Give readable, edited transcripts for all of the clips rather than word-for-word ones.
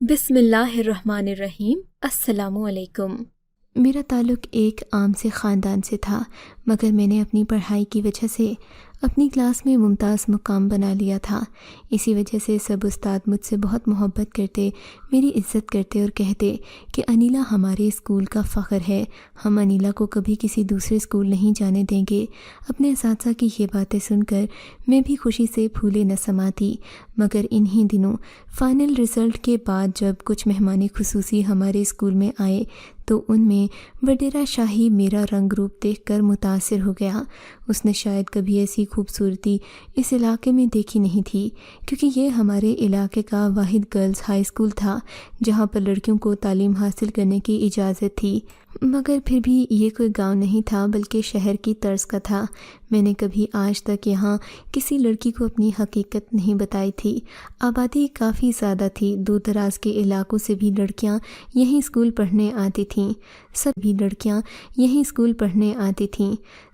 بسم اللہ الرحمن الرحیم۔ السلام علیکم۔ میرا تعلق ایک عام سے خاندان سے تھا، مگر میں نے اپنی پڑھائی کی وجہ سے اپنی کلاس میں ممتاز مقام بنا لیا تھا۔ اسی وجہ سے سب استاد مجھ سے بہت محبت کرتے، میری عزت کرتے اور کہتے کہ انیلا ہمارے اسکول کا فخر ہے، ہم انیلا کو کبھی کسی دوسرے اسکول نہیں جانے دیں گے۔ اپنے اساتذہ کی یہ باتیں سن کر میں بھی خوشی سے پھولے نہ سماتی، مگر انہی دنوں فائنل رزلٹ کے بعد جب کچھ مہمان خصوصی ہمارے اسکول میں آئے تو ان میں وڈیرا شاہی میرا رنگ روپ دیکھ کر متاثر ہو گیا۔ اس نے شاید کبھی ایسی خوبصورتی اس علاقے میں دیکھی نہیں تھی، کیونکہ یہ ہمارے علاقے کا واحد گرلز ہائی اسکول تھا جہاں پر لڑکیوں کو تعلیم حاصل کرنے کی اجازت تھی، مگر پھر بھی یہ کوئی گاؤں نہیں تھا بلکہ شہر کی طرز کا تھا۔ میں نے کبھی آج تک یہاں کسی لڑکی کو اپنی حقیقت نہیں بتائی تھی۔ آبادی کافی زیادہ تھی، دور دراز کے علاقوں سے بھی لڑکیاں یہیں اسکول پڑھنے آتی تھیں،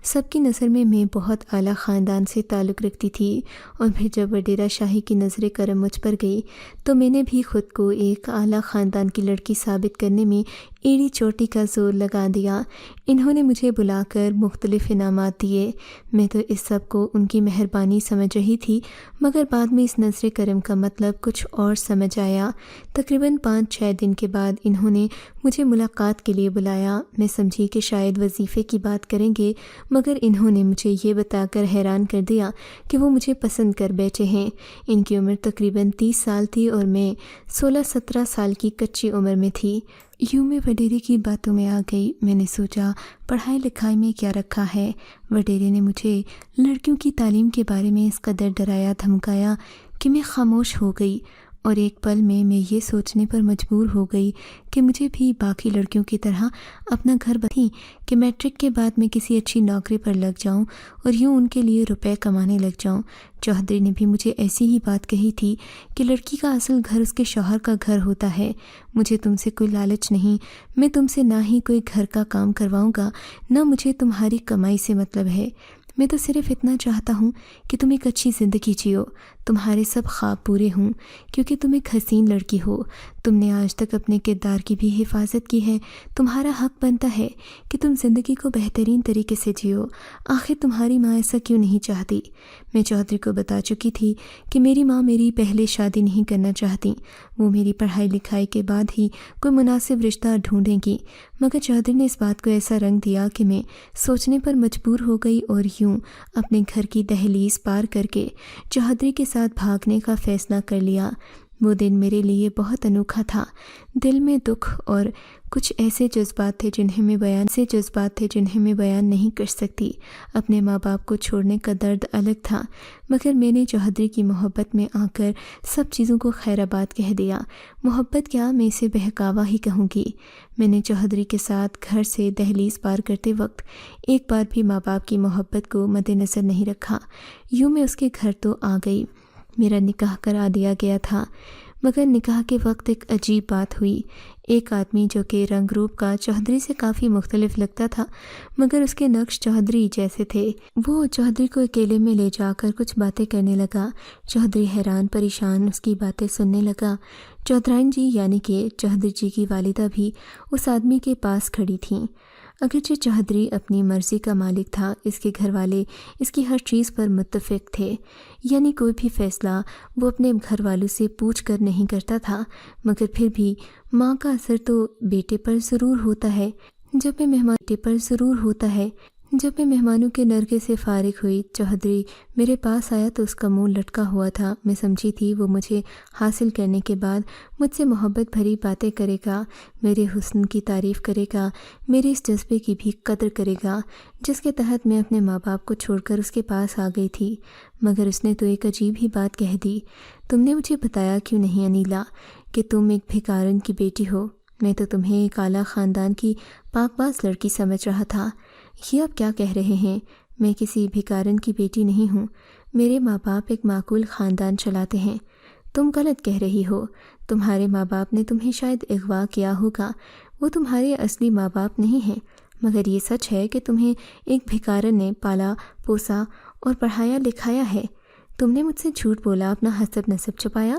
سب کی نظر میں بہت اعلیٰ خاندان سے تعلق رکھتی تھی، اور پھر جب وڈیرا شاہی کی نظر کرم مجھ پر گئی تو میں نے بھی خود کو ایک اعلیٰ خاندان کی لڑکی ثابت کرنے میں ایڑی چوٹی کا زور لگا دیا۔ انہوں نے مجھے بلا کر مختلف انعامات دیے۔ میں تو اس سب کو ان کی مہربانی سمجھ رہی تھی، مگر بعد میں اس نظر کرم کا مطلب کچھ اور سمجھ آیا۔ تقریباً 5-6 دن کے بعد انہوں نے مجھے ملاقات کے لیے بلایا۔ میں سمجھی کہ شاید وظیفے کی بات کریں گے، مگر انہوں نے مجھے یہ بتا کر حیران کر دیا کہ وہ مجھے پسند کر بیٹھے ہیں۔ ان کی عمر تقریباً 30 سال تھی اور میں 16-17 سال کی کچی عمر میں تھی۔ یوں میں وڈیرے کی باتوں میں آ گئی۔ میں نے سوچا پڑھائی لکھائی میں کیا رکھا ہے۔ وڈیرے نے مجھے لڑکیوں کی تعلیم کے بارے میں اس قدر ڈرایا دھمکایا کہ میں خاموش ہو گئی، اور ایک پل میں یہ سوچنے پر مجبور ہو گئی کہ مجھے بھی باقی لڑکیوں کی طرح اپنا گھر بناتی کہ میٹرک کے بعد میں کسی اچھی نوکری پر لگ جاؤں اور یوں ان کے لیے روپے کمانے لگ جاؤں۔ چوہدری نے بھی مجھے ایسی ہی بات کہی تھی کہ لڑکی کا اصل گھر اس کے شوہر کا گھر ہوتا ہے۔ مجھے تم سے کوئی لالچ نہیں، میں تم سے نہ ہی کوئی گھر کا کام کرواؤں گا، نہ مجھے تمہاری کمائی سے مطلب ہے۔ میں تو صرف اتنا چاہتا ہوں کہ تم ایک اچھی زندگی جیو، تمہارے سب خواب پورے ہوں، کیونکہ تم ایک حسین لڑکی ہو۔ تم نے آج تک اپنے کردار کی بھی حفاظت کی ہے، تمہارا حق بنتا ہے کہ تم زندگی کو بہترین طریقے سے جیو۔ آخر تمہاری ماں ایسا کیوں نہیں چاہتی؟ میں چودھری کو بتا چکی تھی کہ میری ماں میری پہلے شادی نہیں کرنا چاہتی، وہ میری پڑھائی لکھائی کے بعد ہی کوئی مناسب رشتہ ڈھونڈیں گی، مگر چودھری نے اس بات کو ایسا رنگ دیا کہ میں سوچنے پر مجبور ہو گئی اور یوں اپنے گھر کی دہلیز پار کر کے چودھری کے ساتھ بھاگنے کا فیصلہ کر لیا۔ وہ دن میرے لیے بہت انوکھا تھا۔ دل میں دکھ اور کچھ ایسے جذبات تھے جنہیں میں بیان نہیں کر سکتی۔ اپنے ماں باپ کو چھوڑنے کا درد الگ تھا، مگر میں نے چودھری کی محبت میں آ کر سب چیزوں کو خیر آباد کہہ دیا۔ محبت کیا، میں اسے بہکاوا ہی کہوں گی۔ میں نے چودھری کے ساتھ گھر سے دہلیز پار کرتے وقت ایک بار بھی ماں باپ کی محبت کو مد نظر نہیں رکھا۔ یوں میں اس کے گھر تو آ گئی، میرا نکاح کرا دیا گیا تھا، مگر نکاح کے وقت ایک عجیب بات ہوئی۔ ایک آدمی جو کہ رنگ روپ کا چودھری سے کافی مختلف لگتا تھا، مگر اس کے نقش چودھری جیسے تھے، وہ چودھری کو اکیلے میں لے جا کر کچھ باتیں کرنے لگا۔ چودھری حیران پریشان اس کی باتیں سننے لگا۔ چودھرائن جی یعنی کہ چودھری جی کی والدہ بھی اس آدمی کے پاس کھڑی تھیں۔ اگرچہ چودھری اپنی مرضی کا مالک تھا، اس کے گھر والے اس کی ہر چیز پر متفق تھے، یعنی کوئی بھی فیصلہ وہ اپنے گھر والوں سے پوچھ کر نہیں کرتا تھا، مگر پھر بھی ماں کا اثر تو بیٹے پر ضرور ہوتا ہے۔ جب میں مہمانوں کے نرگے سے فارغ ہوئی، چودھری میرے پاس آیا تو اس کا منہ لٹکا ہوا تھا۔ میں سمجھی تھی وہ مجھے حاصل کرنے کے بعد مجھ سے محبت بھری باتیں کرے گا، میرے حسن کی تعریف کرے گا، میرے اس جذبے کی بھی قدر کرے گا جس کے تحت میں اپنے ماں باپ کو چھوڑ کر اس کے پاس آ گئی تھی، مگر اس نے تو ایک عجیب ہی بات کہہ دی۔ تم نے مجھے بتایا کیوں نہیں انیلا کہ تم ایک بھکارن کی بیٹی ہو؟ میں تو تمہیں ایک اعلیٰ خاندان کی پاک باز لڑکی سمجھ رہا تھا۔ یہ آپ کیا کہہ رہے ہیں؟ میں کسی بھکارن کی بیٹی نہیں ہوں، میرے ماں باپ ایک معقول خاندان چلاتے ہیں۔ تم غلط کہہ رہی ہو، تمہارے ماں باپ نے تمہیں شاید اغوا کیا ہوگا، وہ تمہارے اصلی ماں باپ نہیں ہیں، مگر یہ سچ ہے کہ تمہیں ایک بھکارن نے پالا پوسا اور پڑھایا لکھایا ہے۔ تم نے مجھ سے جھوٹ بولا، اپنا حسب نسب چھپایا۔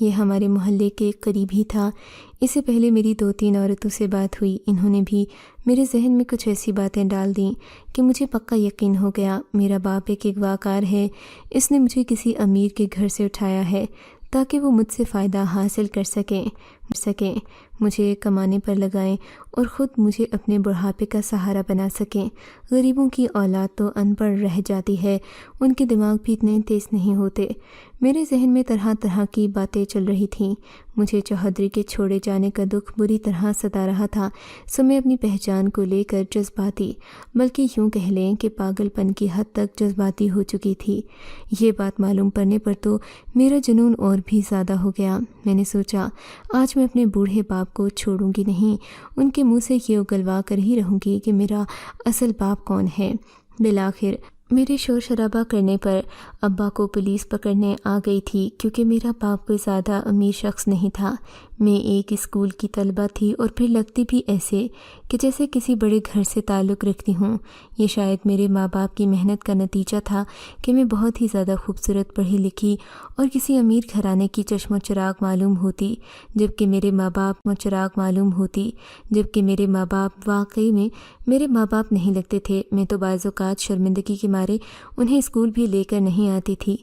یہ ہمارے محلے کے قریب ہی تھا۔ اس سے پہلے میری 2-3 عورتوں سے بات ہوئی، انہوں نے بھی میرے ذہن میں کچھ ایسی باتیں ڈال دیں کہ مجھے پکا یقین ہو گیا میرا باپ ایک اغوا کار ہے۔ اس نے مجھے کسی امیر کے گھر سے اٹھایا ہے تاکہ وہ مجھ سے فائدہ حاصل کر سکیں، مجھے کمانے پر لگائیں اور خود مجھے اپنے بڑھاپے کا سہارا بنا سکیں۔ غریبوں کی اولاد تو ان پڑھ رہ جاتی ہے، ان کے دماغ بھی اتنے تیز نہیں ہوتے۔ میرے ذہن میں طرح طرح کی باتیں چل رہی تھیں۔ مجھے چوہدری کے چھوڑے جانے کا دکھ بری طرح ستا رہا تھا، سو میں اپنی پہچان کو لے کر جذباتی، بلکہ یوں کہہ لیں کہ پاگل پن کی حد تک جذباتی ہو چکی تھی۔ یہ بات معلوم پڑنے پر تو میرا جنون اور بھی زیادہ ہو گیا۔ میں نے سوچا آج میں اپنے بوڑھے باپ کو چھوڑوں گی نہیں، ان کے منہ سے یہ اگلوا کر ہی رہوں گی کہ میرا اصل باپ کون ہے۔ بالآخر میرے شور شرابہ کرنے پر ابا کو پولیس پکڑنے آ گئی تھی، کیونکہ میرا باپ کوئی زیادہ امیر شخص نہیں تھا۔ میں ایک اسکول کی طالبہ تھی اور پھر لگتی بھی ایسے کہ جیسے کسی بڑے گھر سے تعلق رکھتی ہوں۔ یہ شاید میرے ماں باپ کی محنت کا نتیجہ تھا کہ میں بہت ہی زیادہ خوبصورت، پڑھی لکھی اور کسی امیر گھرانے کی چشم و چراغ معلوم ہوتی، جبکہ میرے ماں باپ واقعی میں میرے ماں باپ نہیں لگتے تھے۔ میں تو بعض اوقات شرمندگی کے مارے انہیں اسکول بھی لے کر نہیں آتی تھی،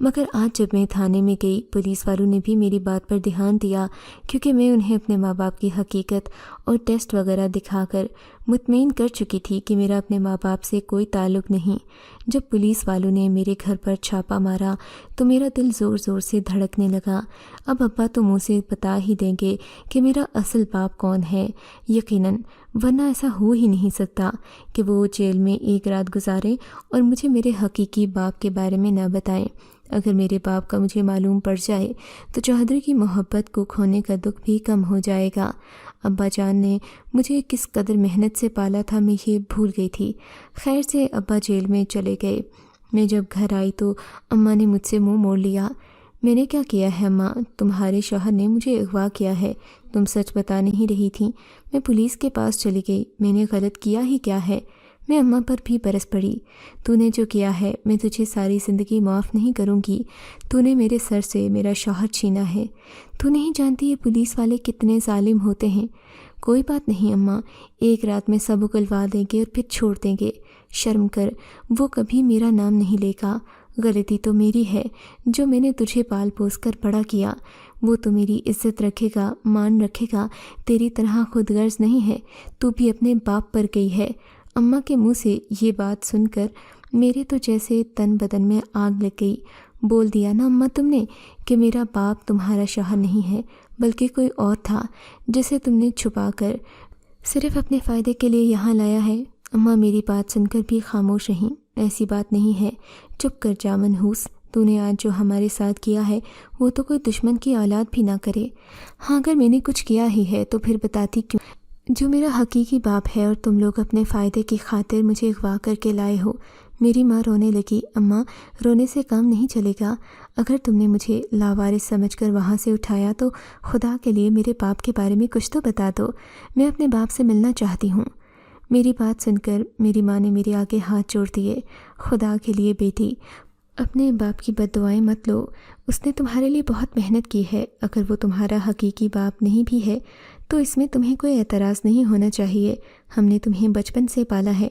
مگر آج جب میں تھانے میں گئی، پولیس والوں نے بھی میری بات پر دھیان دیا، کیونکہ میں انہیں اپنے ماں باپ کی حقیقت اور ٹیسٹ وغیرہ دکھا کر مطمئن کر چکی تھی کہ میرا اپنے ماں باپ سے کوئی تعلق نہیں۔ جب پولیس والوں نے میرے گھر پر چھاپا مارا تو میرا دل زور زور سے دھڑکنے لگا۔ اب ابا تو منہ سے بتا ہی دیں گے کہ میرا اصل باپ کون ہے، یقیناً، ورنہ ایسا ہو ہی نہیں سکتا کہ وہ جیل میں ایک رات گزاریں اور مجھے میرے حقیقی باپ کے بارے میں نہ بتائیں۔ اگر میرے باپ کا مجھے معلوم پڑ جائے تو چوہدری کی محبت کو کھونے کا دکھ بھی کم ہو جائے گا۔ ابا جان نے مجھے کس قدر محنت سے پالا تھا میں یہ بھول گئی تھی۔ خیر سے ابا جیل میں چلے گئے۔ میں جب گھر آئی تو اماں نے مجھ سے منہ موڑ لیا۔ میں نے کیا کیا ہے اماں؟ تمہارے شوہر نے مجھے اغوا کیا ہے، تم سچ بتا نہیں رہی تھیں۔ میں پولیس کے پاس چلی گئی، میں نے غلط کیا ہی کیا ہے؟ میں اماں پر بھی برس پڑی۔ تو نے جو کیا ہے میں تجھے ساری زندگی معاف نہیں کروں گی۔ تو نے میرے سر سے میرا شوہر چھینا ہے۔ تو نہیں جانتی یہ پولیس والے کتنے ظالم ہوتے ہیں۔ کوئی بات نہیں اماں، ایک رات میں سب اگلوا دیں گے اور پھر چھوڑ دیں گے۔ شرم کر، وہ کبھی میرا نام نہیں لے گا۔ غلطی تو میری ہے جو میں نے تجھے پال پوس کر بڑا کیا۔ وہ تو میری عزت رکھے گا، مان رکھے گا، تیری طرح خود غرض نہیں ہے۔ تو بھی اپنے باپ پر گئی ہے۔ اماں کے منہ سے یہ بات سن کر میرے تو جیسے تن بدن میں آگ لگ گئی۔ بول دیا نا اماں تم نے کہ میرا باپ تمہارا شوہر نہیں ہے بلکہ کوئی اور تھا جسے تم نے چھپا کر صرف اپنے فائدے کے لیے یہاں لایا ہے۔ اماں میری بات سن کر بھی خاموش رہیں۔ ایسی بات نہیں ہے، چپ کر جا منحوس۔ تو نے آج جو ہمارے ساتھ کیا ہے وہ تو کوئی دشمن کی اولاد بھی نہ کرے۔ ہاں اگر میں نے کچھ کیا ہی ہے تو پھر بتاتی کیوں؟ جو میرا حقیقی باپ ہے اور تم لوگ اپنے فائدے کی خاطر مجھے اغوا کر کے لائے ہو۔ میری ماں رونے لگی۔ اماں رونے سے کام نہیں چلے گا۔ اگر تم نے مجھے لاوارث سمجھ کر وہاں سے اٹھایا تو خدا کے لیے میرے باپ کے بارے میں کچھ تو بتا دو، میں اپنے باپ سے ملنا چاہتی ہوں۔ میری بات سن کر میری ماں نے میرے آگے ہاتھ جوڑ دیے۔ خدا کے لیے بیٹی، اپنے باپ کی بد دعائیں مت لو، اس نے تمہارے لیے بہت محنت کی ہے۔ اگر وہ تمہارا حقیقی باپ نہیں بھی ہے تو اس میں تمہیں کوئی اعتراض نہیں ہونا چاہیے۔ ہم نے تمہیں بچپن سے پالا ہے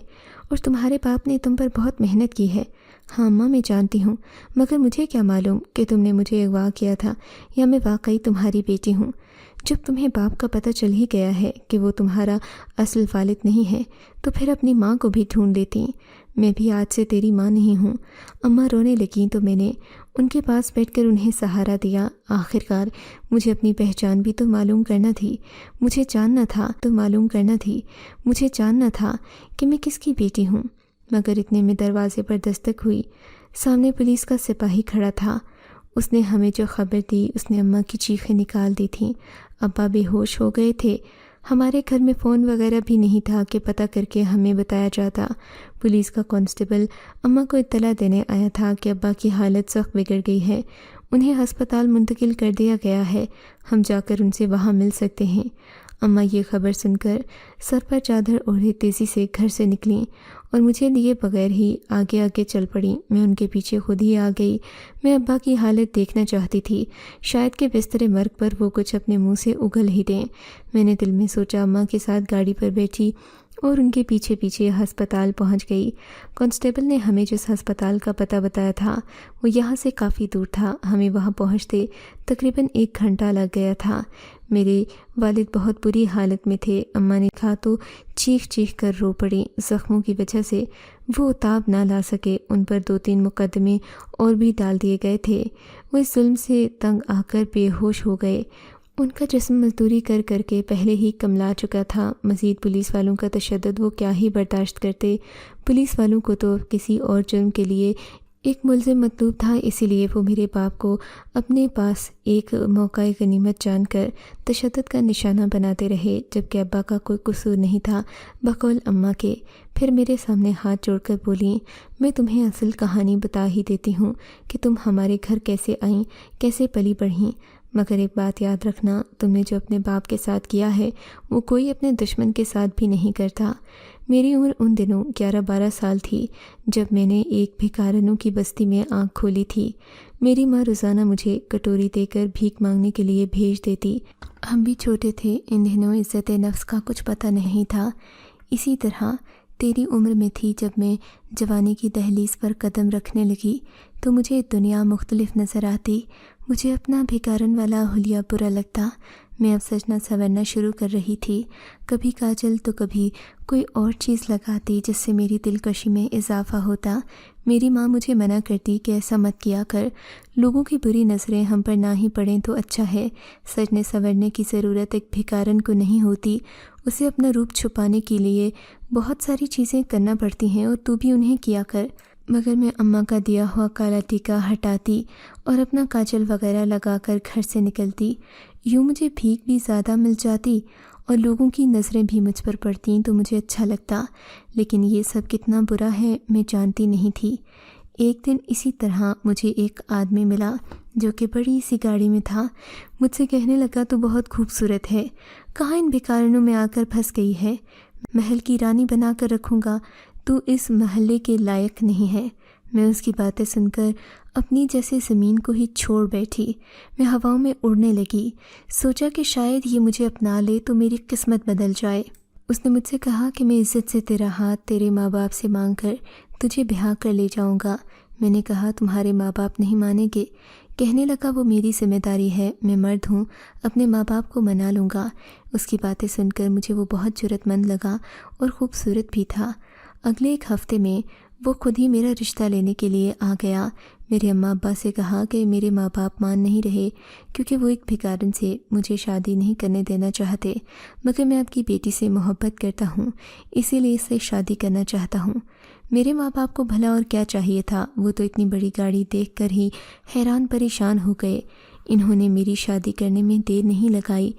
اور تمہارے باپ نے تم پر بہت محنت کی ہے۔ ہاں اماں میں جانتی ہوں، مگر مجھے کیا معلوم کہ تم نے مجھے اغوا کیا تھا یا میں واقعی تمہاری بیٹی ہوں۔ جب تمہیں باپ کا پتہ چل ہی گیا ہے کہ وہ تمہارا اصل والد نہیں ہے تو پھر اپنی ماں کو بھی ڈھونڈ لیتی۔ میں بھی آج سے تیری ماں نہیں ہوں۔ اماں رونے لگیں تو میں نے ان کے پاس بیٹھ کر انہیں سہارا دیا۔ آخرکار مجھے اپنی پہچان بھی تو معلوم کرنا تھی۔ مجھے جاننا تھا کہ میں کس کی بیٹی ہوں۔ مگر اتنے میں دروازے پر دستک ہوئی۔ سامنے پولیس کا سپاہی کھڑا تھا۔ اس نے ہمیں جو خبر دی اس نے اماں کی چیخیں نکال دی تھیں۔ ابا بے ہوش ہو گئے تھے۔ ہمارے گھر میں فون وغیرہ بھی نہیں تھا کہ پتہ کر کے ہمیں بتایا جاتا۔ پولیس کا کانسٹیبل اماں کو اطلاع دینے آیا تھا کہ ابا کی حالت سخت بگڑ گئی ہے، انہیں ہسپتال منتقل کر دیا گیا ہے، ہم جا کر ان سے وہاں مل سکتے ہیں۔ اماں یہ خبر سن کر سر پر چادر اوڑھے تیزی سے گھر سے نکلیں اور مجھے لیے بغیر ہی آگے آگے چل پڑی۔ میں ان کے پیچھے خود ہی آ گئی۔ میں ابا کی حالت دیکھنا چاہتی تھی، شاید کہ بستر مرگ پر وہ کچھ اپنے منہ سے اگل ہی دیں۔ میں نے دل میں سوچا، اماں کے ساتھ گاڑی پر بیٹھی اور ان کے پیچھے پیچھے ہسپتال پہنچ گئی۔ کانسٹیبل نے ہمیں جس ہسپتال کا پتہ بتایا تھا وہ یہاں سے کافی دور تھا۔ ہمیں وہاں پہنچتے تقریباً 1 گھنٹہ لگ گیا تھا۔ میرے والد بہت بری حالت میں تھے۔ اماں نے کہا تو چیخ چیخ کر رو پڑی۔ زخموں کی وجہ سے وہ تاب نہ لا سکے۔ ان پر 2-3 مقدمے اور بھی ڈال دیے گئے تھے۔ وہ اس ظلم سے تنگ آ کر بے ہوش ہو گئے۔ ان کا جسم مزدوری کر کر کے پہلے ہی کملا چکا تھا۔ مزید پولیس والوں کا تشدد وہ کیا ہی برداشت کرتے۔ پولیس والوں کو تو کسی اور جرم کے لیے ایک ملزم مطلوب تھا، اسی لیے وہ میرے باپ کو اپنے پاس ایک موقع غنیمت جان کر تشدد کا نشانہ بناتے رہے، جبکہ ابا کا کوئی قصور نہیں تھا بقول اماں کے۔ پھر میرے سامنے ہاتھ جوڑ کر بولیں، میں تمہیں اصل کہانی بتا ہی دیتی ہوں کہ تم ہمارے گھر کیسے آئیں، کیسے پلی بڑھیں، مگر ایک بات یاد رکھنا، تم نے جو اپنے باپ کے ساتھ کیا ہے وہ کوئی اپنے دشمن کے ساتھ بھی نہیں کرتا۔ میری عمر ان دنوں 11-12 سال تھی جب میں نے ایک بھکارنوں کی بستی میں آنکھ کھولی تھی۔ میری ماں روزانہ مجھے کٹوری دے کر بھیک مانگنے کے لیے بھیج دیتی۔ ہم بھی چھوٹے تھے، ان دنوں عزت نفس کا کچھ پتہ نہیں تھا۔ اسی طرح تیری عمر میں تھی جب میں جوانی کی دہلیز پر قدم رکھنے لگی تو مجھے دنیا مختلف نظر آتی۔ مجھے اپنا بھکارن والا حلیہ برا لگتا۔ میں اب سجنا سنورنا شروع کر رہی تھی، کبھی کاجل تو کبھی کوئی اور چیز لگاتی جس سے میری دلکشی میں اضافہ ہوتا۔ میری ماں مجھے منع کرتی کہ ایسا مت کیا کر، لوگوں کی بری نظریں ہم پر نہ ہی پڑیں تو اچھا ہے۔ سجنے سنورنے کی ضرورت ایک بھکارن کو نہیں ہوتی، اسے اپنا روپ چھپانے کے لیے بہت ساری چیزیں کرنا پڑتی ہیں اور تو بھی انہیں کیا کر۔ مگر میں اماں کا دیا ہوا کالا ٹیکا ہٹاتی اور اپنا کاجل وغیرہ لگا کر گھر سے نکلتی۔ یوں مجھے بھیک بھی زیادہ مل جاتی اور لوگوں کی نظریں بھی مجھ پر پڑتیں تو مجھے اچھا لگتا، لیکن یہ سب کتنا برا ہے میں جانتی نہیں تھی۔ ایک دن اسی طرح مجھے ایک آدمی ملا جو کہ بڑی سی گاڑی میں تھا۔ مجھ سے کہنے لگا تو بہت خوبصورت ہے، کہاں ان بھکارنوں میں آ کر پھنس گئی ہے، محل کی رانی بنا کر رکھوں گا، تو اس محلے کے لائق نہیں ہے۔ میں اس کی باتیں سن کر اپنی جیسے زمین کو ہی چھوڑ بیٹھی۔ میں ہواؤں میں اڑنے لگی، سوچا کہ شاید یہ مجھے اپنا لے تو میری قسمت بدل جائے۔ اس نے مجھ سے کہا کہ میں عزت سے تیرا ہاتھ تیرے ماں باپ سے مانگ کر تجھے بیاہ کر لے جاؤں گا۔ میں نے کہا تمہارے ماں باپ نہیں مانیں گے؟ کہنے لگا وہ میری ذمہ داری ہے، میں مرد ہوں، اپنے ماں باپ کو منا لوں گا۔ اس کی باتیں سن کر مجھے وہ بہت جرأت مند لگا اور خوبصورت بھی تھا۔ اگلے 1 ہفتے میں وہ خود ہی میرا رشتہ لینے کے لیے آ گیا۔ میرے اماں ابا سے کہا کہ میرے ماں باپ مان نہیں رہے کیونکہ وہ ایک بھکارن سے مجھے شادی نہیں کرنے دینا چاہتے، مگر میں آپ کی بیٹی سے محبت کرتا ہوں، اسی لیے اس سے شادی کرنا چاہتا ہوں۔ میرے ماں باپ کو بھلا اور کیا چاہیے تھا، وہ تو اتنی بڑی گاڑی دیکھ کر ہی حیران پریشان ہو گئے۔ انہوں نے میری شادی کرنے میں دیر نہیں لگائی،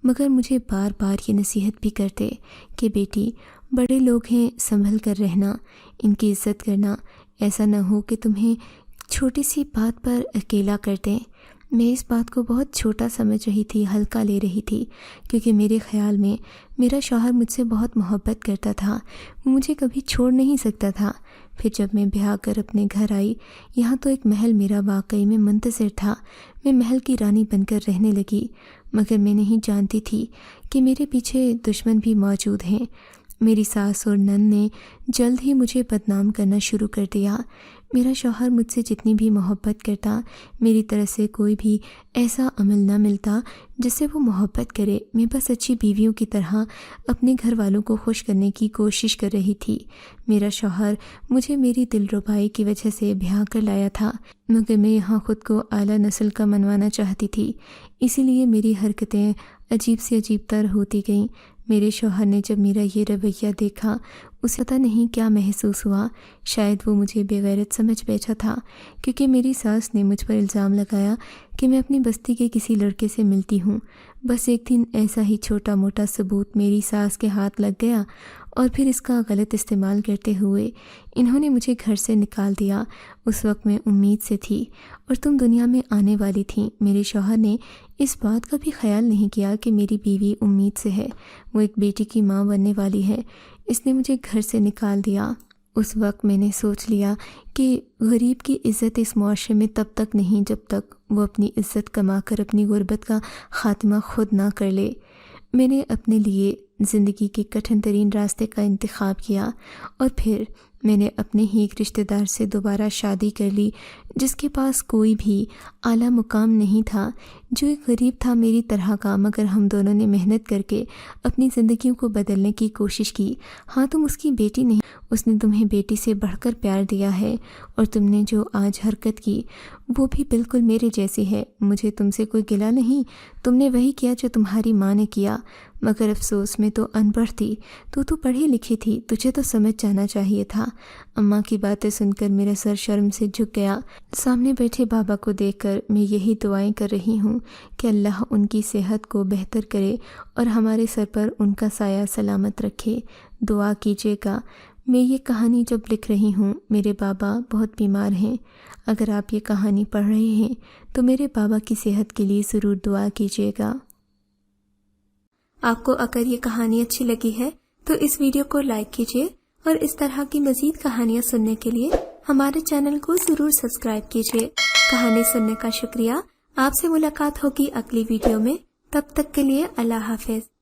مگر مجھے بار بار یہ نصیحت بھی کرتے کہ بیٹی بڑے لوگ ہیں، سنبھل کر رہنا، ان کی عزت کرنا، ایسا نہ ہو کہ تمہیں چھوٹی سی بات پر اکیلا کر دیں۔ میں اس بات کو بہت چھوٹا سمجھ رہی تھی، ہلکا لے رہی تھی، کیونکہ میرے خیال میں میرا شوہر مجھ سے بہت محبت کرتا تھا، وہ مجھے کبھی چھوڑ نہیں سکتا تھا۔ پھر جب میں بیاہ کر اپنے گھر آئی، یہاں تو ایک محل میرا واقعی میں منتظر تھا۔ میں محل کی رانی بن کر رہنے لگی، مگر میں نہیں جانتی تھی کہ میرے پیچھے دشمن بھی موجود ہیں۔ میری ساس اور نند نے جلد ہی مجھے بدنام کرنا شروع کر دیا۔ میرا شوہر مجھ سے جتنی بھی محبت کرتا، میری طرف سے کوئی بھی ایسا عمل نہ ملتا جس سے وہ محبت کرے۔ میں بس اچھی بیویوں کی طرح اپنے گھر والوں کو خوش کرنے کی کوشش کر رہی تھی۔ میرا شوہر مجھے میری دلربائی کی وجہ سے بیاہ کر لایا تھا، مگر میں یہاں خود کو اعلیٰ نسل کا منوانا چاہتی تھی، اسی لیے میری حرکتیں عجیب سے عجیب تر ہوتی گئیں۔ میرے شوہر نے جب میرا یہ رویہ دیکھا، اسے پتہ نہیں کیا محسوس ہوا، شاید وہ مجھے بے غیرت سمجھ بیٹھا تھا، کیونکہ میری ساس نے مجھ پر الزام لگایا کہ میں اپنی بستی کے کسی لڑکے سے ملتی ہوں۔ بس ایک دن ایسا ہی چھوٹا موٹا ثبوت میری ساس کے ہاتھ لگ گیا اور پھر اس کا غلط استعمال کرتے ہوئے انہوں نے مجھے گھر سے نکال دیا۔ اس وقت میں امید سے تھی اور تم دنیا میں آنے والی تھیں۔ میرے شوہر نے اس بات کا بھی خیال نہیں کیا کہ میری بیوی امید سے ہے، وہ ایک بیٹی کی ماں بننے والی ہے۔ اس نے مجھے گھر سے نکال دیا۔ اس وقت میں نے سوچ لیا کہ غریب کی عزت اس معاشرے میں تب تک نہیں جب تک وہ اپنی عزت کما کر اپنی غربت کا خاتمہ خود نہ کر لے۔ میں نے اپنے لیے زندگی کے کٹھن ترین راستے کا انتخاب کیا اور پھر میں نے اپنے ہی ایک رشتہ دار سے دوبارہ شادی کر لی جس کے پاس کوئی بھی اعلیٰ مقام نہیں تھا، جو ایک غریب تھا میری طرح کا، مگر ہم دونوں نے محنت کر کے اپنی زندگیوں کو بدلنے کی کوشش کی۔ ہاں، تم اس کی بیٹی نہیں، اس نے تمہیں بیٹی سے بڑھ کر پیار دیا ہے، اور تم نے جو آج حرکت کی وہ بھی بالکل میرے جیسی ہے۔ مجھے تم سے کوئی گلہ نہیں، تم نے وہی کیا جو تمہاری ماں نے کیا، مگر افسوس میں تو ان پڑھ تھی، تو پڑھی لکھی تھی، تجھے تو سمجھ جانا چاہیے تھا۔ اماں کی باتیں سن کر میرا سر شرم سے جھک گیا۔ سامنے بیٹھے بابا کو دیکھ کر میں یہی دعائیں کر رہی ہوں کہ اللہ ان کی صحت کو بہتر کرے اور ہمارے سر پر ان کا سایہ سلامت رکھے۔ دعا کیجیے گا۔ میں یہ کہانی جب لکھ رہی ہوں میرے بابا بہت بیمار ہیں۔ اگر آپ یہ کہانی پڑھ رہے ہیں تو میرے بابا کی صحت کے لیے ضرور دعا کیجیے گا۔ آپ کو اگر یہ کہانی اچھی لگی ہے تو اس ویڈیو کو لائک کیجیے اور اس طرح کی مزید کہانیاں سننے کے لیے ہمارے چینل کو ضرور سبسکرائب کیجیے۔ کہانی سننے کا شکریہ۔ آپ سے ملاقات ہوگی اگلی ویڈیو میں، تب تک کے لیے اللہ حافظ۔